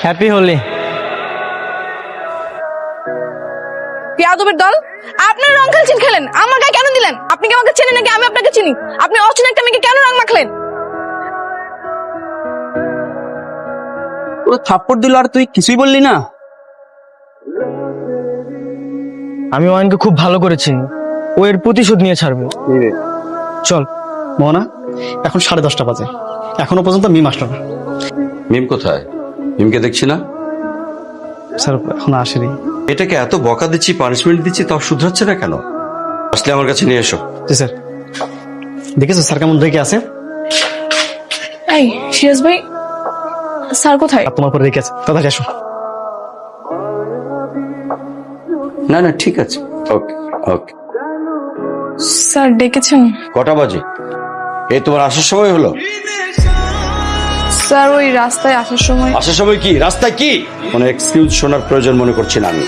Happy Holi. বেয়াদবের দল, আপনার রং খেলছেন, খেলেন, আমার গায়ে কেন দিলেন? আপনি কি আমাকে চেনেন নাকি আমি আপনাকে চিনি? আপনি অচেনা একটা মেয়েকে কেন রং মাখলেন? ও থাপ্পড় দিল আর তুই কিছুই বললি না? আমি অয়নকে খুব ভালো করে চিনি, ও এর প্রতিশোধ নিয়ে ছাড়বে। চল। মোহনা, এখন 10:30 বাজে, এখনো পর্যন্ত মিম আসলো না। মিম কোথায়? মিমকে দেখছি না। স্যার এখনো আসেনি। এটাকে এত বকা দিচ্ছি, পানিশমেন্ট দিচ্ছি, তাও শুধরাচ্ছে না কেন? আসলে আমার কাছে নিয়ে এসো। জি স্যার। দেখেছো স্যার কেমন রেখে আছে? এই সিরাজ ভাই, স্যার কোথায়? আর তোমার পরে রেখে আছে, তাড়াতাড়ি আসো। না না ঠিক আছে, ওকে ওকে। স্যার ডেকেছেন? কটা বাজে? এই তোমার আসার সময় হলো? স্যার ওই রাস্তায় আসার সময়। আসার সময় কি রাস্তায় কি? কোনো এক্সকিউজ শোনার প্রয়োজন মনে করছি না আমি।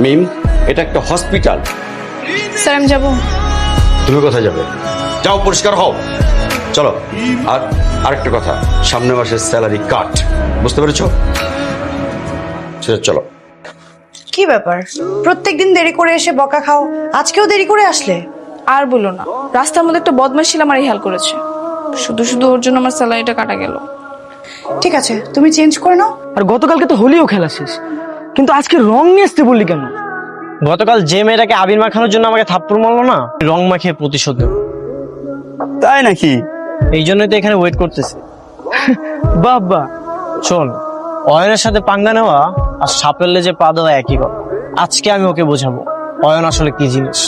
মিম, এটা একটা হসপিটাল। স্যার আমি যাবো। তুমি কোথায় যাবে? যাও, পরিষ্কার হও, চলো। আর আরেকটা কথা, সামনের মাসের স্যালারি কাট, বুঝতে পেরেছো? চলো। কি ব্যাপার, প্রত্যেকদিন দেরি করে এসে বকা খাও, আজকেও দেরি করে আসলে? আর বলো না, রাস্তার মধ্যে একটা বদমাশ ছিল আমার হেল্প করেছে, শুধু শুধু ওর জন্য আমার স্যালারিটা কাটা গেল। ঠিক আছে, তুমি চেঞ্জ করে নাও। আর গতকালকে তো হোলিও খেলা শেষ, কিন্তু আজকে রং নিয়ে আসতে বললি কেন? গতকাল যে মেয়েটাকে আবির মাখানোর জন্য আমাকে থাপ্পড় মারলো না, রং মাখিয়ে প্রতিশোধ দেব। তাই নাকি? এই জন্যই তো এখানে ওয়েট করতেছি। বাবা চল, অয়নের সাথে পাঙ্গা নেওয়া আর সাপের লেজে পা দেওয়া একই কথা। আজকে আমি ওকে বোঝাবো অয়ন আসলে কি জিনিস।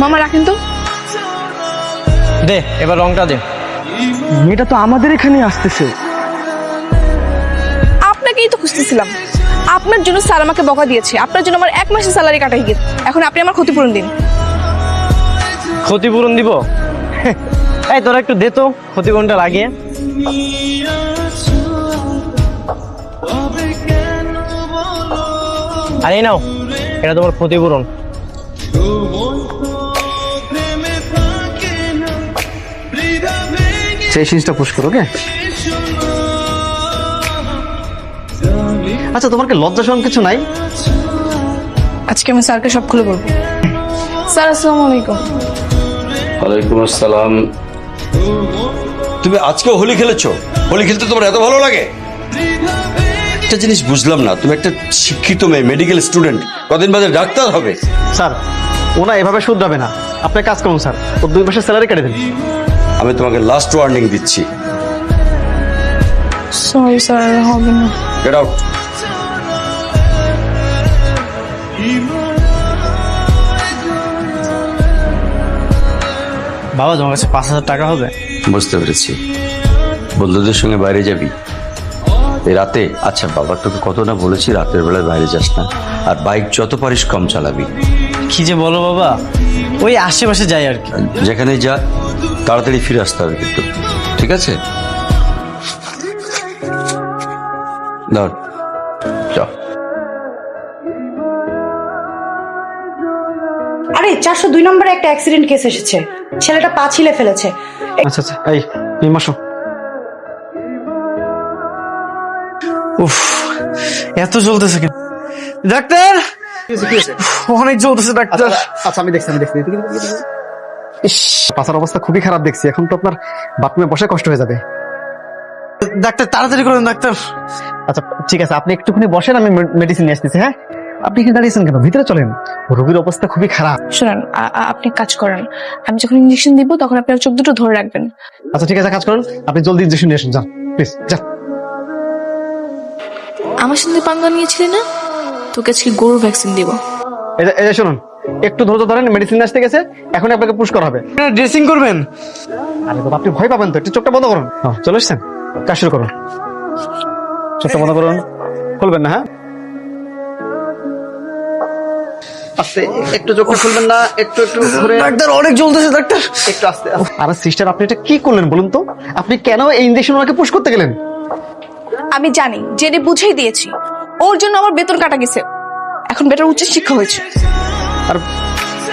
মামা রাখেন তো। দে এবার রংটা দে। মেয়েটা তো আমাদের এখানে আসতেছে। আপনাকেই তো খুঁজতেছিলাম, আপনার জন্য স্যার আমাকে বকা দিয়েছে, আপনার জন্য আমার 1 মাসের স্যালারি কাটাই গেছে, এখন আপনি আমার ক্ষতিপূরণ দিন। ক্ষতিপূরণ দিব? এই তোরা একটু দে তো ক্ষতিপূরণটা লাগিয়ে। আর এই নাও, এটা তোমার ক্ষতিপূরণ। সেই জিনিসটা পুশ করো, ওকে? আচ্ছা, তোমার কি লজ্জা শরম কিছু নাই? আজকে আমি স্যারকে সব খুলে বলবো। স্যার আসসালামু আলাইকুম। ওয়ালাইকুম আসসালাম। তুমি আজকে হোলি খেলেছো? হোলি খেলতে তোমার এত ভালো লাগে? একটা জিনিস বুঝলাম না, তুমি একটা শিক্ষিত মেয়ে, মেডিকেল স্টুডেন্ট, কদিন বাদে ডাক্তার হবে। স্যার ওনা এভাবে শুধরাবে না, আপনি কাজ করুন স্যার, ওর 2 মাসের স্যালারি কেটে দিন। আমি তোমাকে লাস্ট ওয়ার্নিং দিচ্ছি। সরি স্যার, হবে না। Get out. বাবা তোমার কাছে 5,000 টাকা হবে? বুঝতে পেরেছি, বন্ধুদের সঙ্গে বাইরে যাবি এই রাতে? আচ্ছা বাবা, তোকে কত না বলেছি রাতের বেলায় বাইরে যাস না, আর বাইক যত পারিস কম চালাবি। কি যে বলো বাবা, ওই আশেপাশে যাই আর কি। যেখানে যা তাড়াতাড়ি ফিরে আসতে হবে কিন্তু, ঠিক আছে? ধর চল। আরে 402 নম্বরে একটা অ্যাক্সিডেন্ট কেস এসেছে, ছেলেটা পা ছিলে ফেলেছে। আচ্ছা আচ্ছা, এই মিম আসো। উফ, এত চলতেছে কেন ডাক্তার? অনেক চলতেছে ডাক্তার। আচ্ছা আমি দেখছি। ইস, পাছার অবস্থা খুবই খারাপ দেখছি, এখন তো আপনার বাথরুমে বসে কষ্ট হয়ে যাবে। ডাক্তার তাড়াতাড়ি করুন ডাক্তার। আচ্ছা ঠিক আছে, আপনি একটুখানি বসেন, আমি মেডিসিন নিয়ে আসতেছি। হ্যাঁ, আপনি এখানে দাঁড়িয়েছেন কেন? ভিতরে চলেন, রোগীর অবস্থা খুবই খারাপ। শুনেন, আপনি কাজ করেন, আমি যখন ইঞ্জেকশন দিব তখন আপনার চোখ দুটো ধরে রাখবেন। আচ্ছা ঠিক আছে, কাজ করুন, আপনি জলদি ইনজেকশন নিয়ে আসুন, যান প্লিজ যান। আমার সাথে পাঙ্গা নিয়েছিলি না, তোকে আজকে গরু ভ্যাকসিন দিব। এই শুনুন, একটু ধৈর্য ধরেন, মেডিসিন আসতে গেছে, এখন আপনাকে পুশ করা হবে। ড্রেসিং করবেন? আরে বাবা, আপনি ভয় পাবেন তো, একটু চোখটা বন্ধ করুন। হ্যাঁ চলে এসছেন, কাজ শুরু করুন। চোখটা বন্ধ করুন, খুলবেন না। হ্যাঁ আস্তে, একটু চোখটা খুলবেন না, একটু ঘুরে। ডাক্তার অনেক চলতেছে ডাক্তার। একটু আস্তে। আরে সিস্টার, আপনি এটা কি করলেন বলুন তো? আপনি কেন এই ইনজেকশন ওনাকে পুশ করতে গেলেন? আমি জানি, জেনে বুঝেই দিয়েছি, ওর জন্য আমার বেতন কাটা গেছে, এখন বেটার উচ্চ শিক্ষা হয়েছে। আর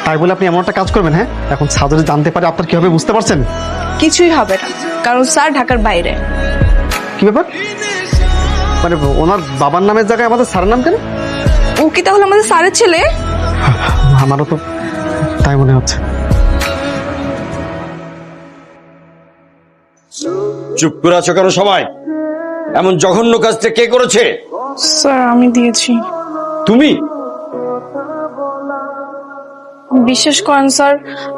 তাই বলে আপনি এমন একটা কাজ করবেন? হ্যাঁ, এখন স্যার যদি জানতে পারে আপনার কি হবে বুঝতে পারছেন? কিছুই হবে না, কারণ স্যার ঢাকার বাইরে। কি ব্যাপার? মানে ওনার বাবার নামের জায়গায় আমাদের স্যারের নাম কেন? ও কি তাহলে আমাদের স্যারের ছেলে? আমারও তো তাই মনে হচ্ছে। চুপ করে আছো কেন সবাই? এমন জঘন্য কাজটা কে করেছে? স্যার আমি দিয়েছি। তুমি? বিশ্বাস করেন স্যার,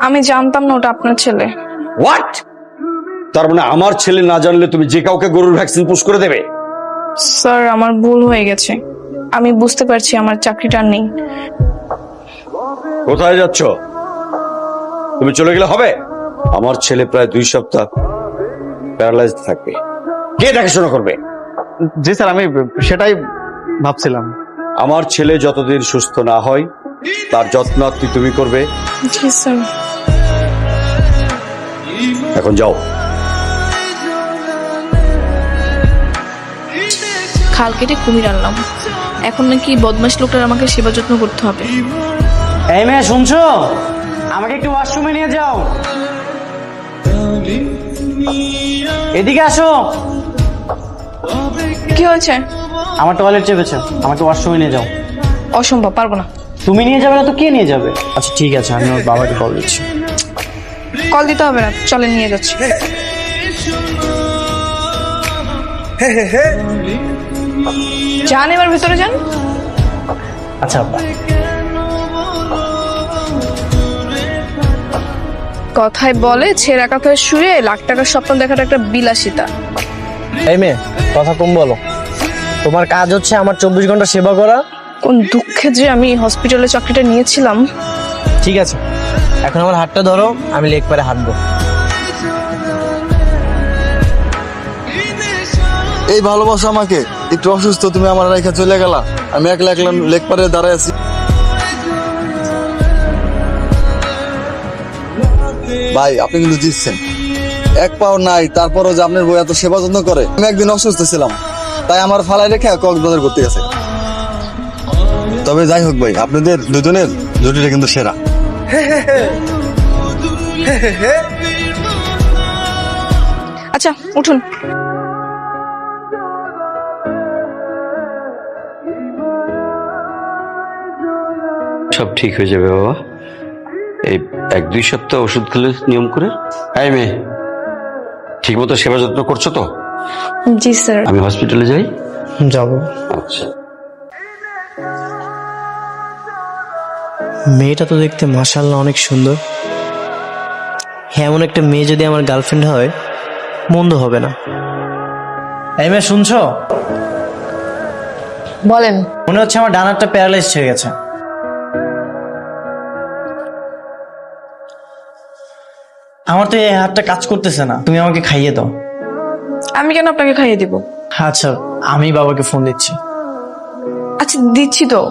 আমি জানতাম না ওটা আপনার ছেলে। হোয়াট? তার মানে আমার ছেলে না জানলে তুমি যে কাউকে গরুর ভ্যাকসিন পুশ করে দেবে? স্যার আমার ভুল হয়ে গেছে, আমি বুঝতে পারছি আমার চাকরিটা আর নেই। কোথায় যাচ্ছ? তুমি চলে গেলে হবে? আমার ছেলে প্রায় 2 সপ্তাহ প্যারালাইজড থাকবে, কে দেখাশোনা করবে? জি স্যার, আমি সেটাই ভাবছিলাম। আমার ছেলে যতদিন সুস্থ না হয় তার যত্ন তুমি করবে। জি স্যার। এখন যাও। খাল কেটে কুমির আনলাম, এখন নাকি বদমাশ লোকটার আমাকে সেবা যত্ন করতে হবে। এই মেয়ে শুনছো, আমাকে একটু ওয়াশরুমে নিয়ে যাও। এদিকে আসো। কি হয়েছে? আমার টয়লেট চেপেছে, আমাকে ওয়াশরুমে নিয়ে যাও। অসম্ভব, পারবো না। তুমি নিয়ে যাবে না তো কে নিয়ে যাবে? আচ্ছা ঠিক আছে, আমি ওর বাবাকে কল দিচ্ছি। কল দিতে হবে না, চলে নিয়ে যাচ্ছি। যান এবার ভেতরে যান। আচ্ছা আব্বা। কথায় বলে ছেঁড়া কাঁথায় শুয়ে লাখ টাকার স্বপ্ন দেখাটা একটা বিলাসিতা। এই মেয়ে কথা কম বলো, তোমার কাজ হচ্ছে আমার 24 ঘন্টা সেবা করা। কোন দুঃখে যে আমি হসপিটালে চাকরিটা নিয়েছিলাম। ঠিক আছে, এখন আমার হাতটা ধরো, আমি লেগ পারে হাঁটবো। এই ভালোবাসা আমাকে, একটু অসুস্থ তুমি আমার রেখে চলে গেলা, আমি একলা একলা লেক পারে দাঁড়ায় আছি। ভাই আপনি কিন্তু জিতছেন, এক পাও নাই, তারপরও যে আপনার বই এত সেবা যত্ন করে। আমি একদিন অসুস্থ ছিলাম, তাই আমার ফালাই রেখে কক্সবাজার করতে গেছে। তবে যাই হোক ভাই, আপনাদের দুজনের জুটিটা কিন্তু সেরা। আচ্ছা উঠুন। সব ঠিক হয়ে যাবে বাবা, এই 1-2 সপ্তাহ ওষুধ খেলে নিয়ম করে। এই মেয়ে, ঠিক মতো সেবা যত্ন করছো তো? জি স্যার। আমি হসপিটালে যাই। যাবো। আচ্ছা। মেয়েটা তো দেখতে মাশাআল্লাহ অনেক সুন্দর। হ্যাঁ, এমন একটা মেয়ে যদি আমার গার্লফ্রেন্ড হয় মন্দ হবে না। এই মেয়ে শুনছো? বলেন। মনে হচ্ছে আমার ডান হাতটা প্যারালাইজ হয়ে গেছে। আমার তো এই হাতটা কাজ করতেছে না, তুমি আমাকে খাইয়ে দাও। আমি কেন আপনাকে খাইয়ে দিব? আচ্ছা, আমি বাবাকে ফোন দিচ্ছি। আচ্ছা দিচ্ছি তো।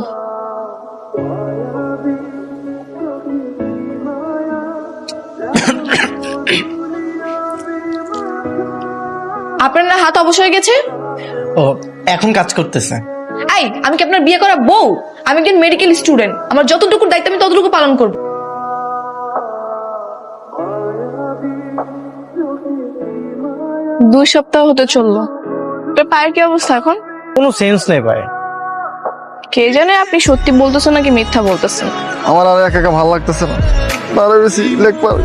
আপনার না হাত অবশ হয়ে গেছে? ও এখন কাজ করতেছে। এই আমি কি আপনার বিয়ে করা বউ? আমি একজন মেডিকেল স্টুডেন্ট, আমার যতটুকু দায়িত্ব আমি ততটুকু পালন করব। 2 সপ্তাহ হতে চললো, তোর পায়ের কি অবস্থা এখন? কোনো সেন্স নেই পায়ে। কে জানে আপনি সত্যি বলতেছেন নাকি মিথ্যা বলতেছেন। আমার আর একা একা ভালো লাগতেছে না, আরো বেশি লেক পারে।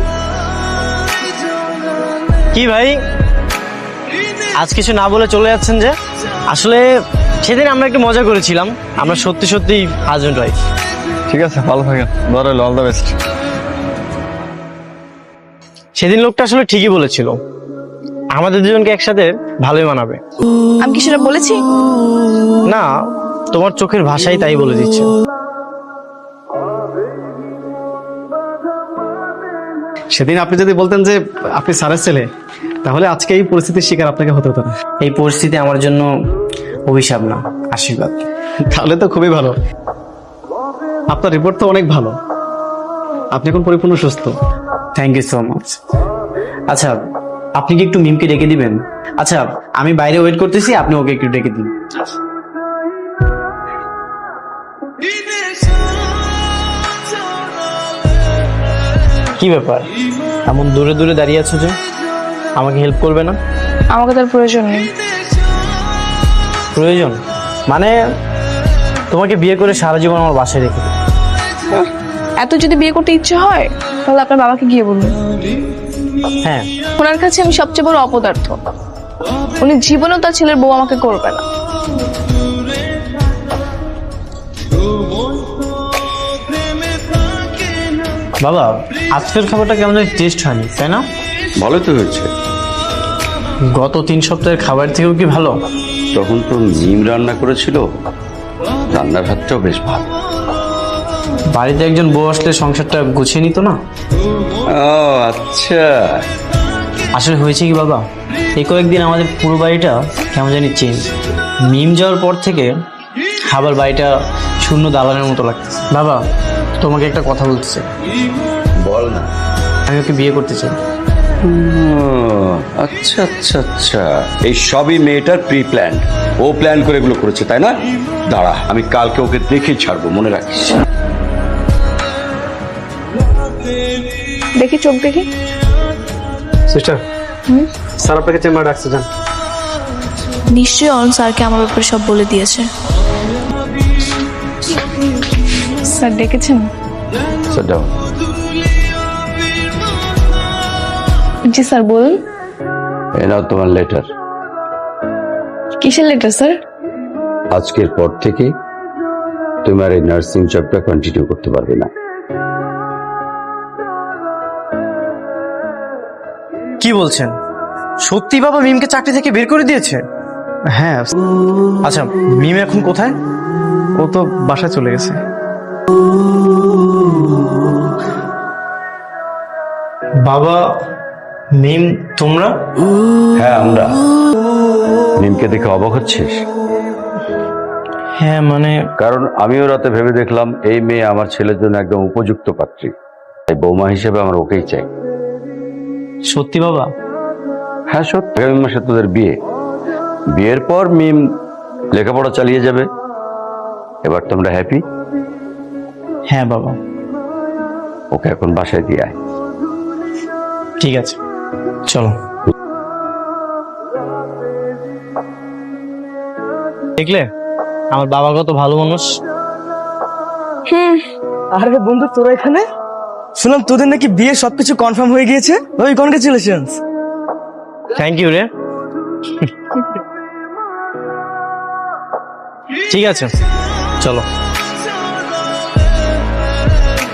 কি ভাই, আজ কিছু না বলে চলে যাচ্ছেন যে? আসলে সেদিন আমরা একটু মজা করেছিলাম, আমরা সত্যি সত্যি হাজবেন্ড ওয়াইফ। ঠিক আছে, ভালো থাকেন, ধরো অল দ্য বেস্ট। সেদিন লোকটা আসলে ঠিকই বলেছিল, আমাদের দুজনকে একসাথে ভালোই মানাবে। আমি কি সেটা বলেছি? না, তোমার চোখের ভাষাই তাই বলে দিচ্ছে। সেদিন আপনি যদি বলতেন যে আপনি স্যারের ছেলে, তাহলে আজকে এই পরিস্থিতির শিকার আপনাকে হতে হতো না। এই পরিস্থিতি আমার জন্য অভিশাপ না, আশীর্বাদ। তাহলে তো খুবই ভালো। আপনার রিপোর্ট তো অনেক ভালো, আপনি এখন পরিপূর্ণ সুস্থ। Thank you so much. আচ্ছা, আপনি কি একটু মিমকে ডেকে দিবেন? আচ্ছা, আমি বাইরে ওয়েট করতেছি, আপনি ওকে একটু ডেকে দিন। কি ব্যাপার এমন দূরে দূরে দাঁড়িয়ে আছো যে? আমাকে হেল্প করবে না? আমাকে তার প্রয়োজন নেই। প্রয়োজন মানে তোমাকে বিয়ে করে সারা জীবন আমার বাসায় রেখে দেব। এত যদি বিয়ে করতে ইচ্ছে হয় তাহলে আপনার বাবাকে গিয়ে বলুন। হ্যাঁ, ওনার কাছে আমি সবচেয়ে বড় অপদার্থ। উনি জীবনেও তার ছেলের বউ আমাকে করবে না। বাবা আজকের খাবারটা কেমন টেস্ট হয়নি তাই না? ভালো তো হয়েছে। গত 3 সপ্তাহের খাবার থেকেও কি ভালো? তখন তো মিম রান্না করেছিল, রান্নার হাতটাও বেশ ভালো। বাড়িতে একজন বউ আসলে সংসারটা গুছিয়ে নিত না? ও আচ্ছা। আসলে হয়েছে কি বাবা, এই কয়েকদিন আমাদের পুরো বাড়িটা কেমন জানি চেঞ্জ। মিম যাওয়ার পর থেকে আবার বাড়িটা শূন্য দালানের মতো লাগতেছে। বাবা তোমাকে একটা কথা বলতে চাই। বল না। আমি ওকে বিয়ে করতে চাই। ও, আচ্ছা আচ্ছা আচ্ছা, এই সবই মেয়েটার প্রি প্ল্যান। ও প্ল্যান করে এগুলো করেছে তাই না? দাঁড়া, আমি কালকে ওকে দেখেই ছাড়বো, মনে রাখিস। দেখি চোখ দেখি। সিস্টার, স্যার আপনাকে চেম্বার ডাকছে, যান। নিশ্চয়ই অরুণ স্যারকে আমার ব্যাপারে সব বলে দিয়েছে। স্যার ডেকেছেন? Sit down. জি স্যার বলুন। এই নাও তোমার লেটার। কিসের লেটার স্যার? আজকের পর থেকে তোমার এই নার্সিং জবটা কন্টিনিউ করতে পারবে না। কি বলছেন? সত্যি বাবা মিমকে চাকরি থেকে বের করে দিয়েছে? হ্যাঁ, আচ্ছা মিম এখন কোথায়? ও তো বাসায় চলে গেছে। বাবা মিম তোমরা? হ্যাঁ আমরা। মিমকে দেখে অবাক হচ্ছিস? হ্যাঁ মানে কারণ আমিও রাতে ভেবে দেখলাম এই মেয়ে আমার ছেলের জন্য একদম উপযুক্ত পাত্রী, তাই বৌমা হিসেবে আমার ওকেই চাই। সত্যি বাবা? হ্যাঁ সত্যি। আগামী মাসে তোদের বিয়ে, বিয়ের পর মিম লেখাপড়া চালিয়ে যাবে। এবার তোমরা হ্যাপি? হ্যাঁ বাবা। ওকে এখন বাসায় দিয়ে আয়। ঠিক আছে চলো। দেখলে আমার বাবা কত ভালো মানুষ। আরে বন্ধু তোরা এখানে? শুনলাম তোদের নাকি বিয়ে সবকিছু কনফার্ম হয়ে গিয়েছে। ওই কনগ্রাচুলেশনস। থ্যাংক ইউ রে। ঠিক আছে চলো।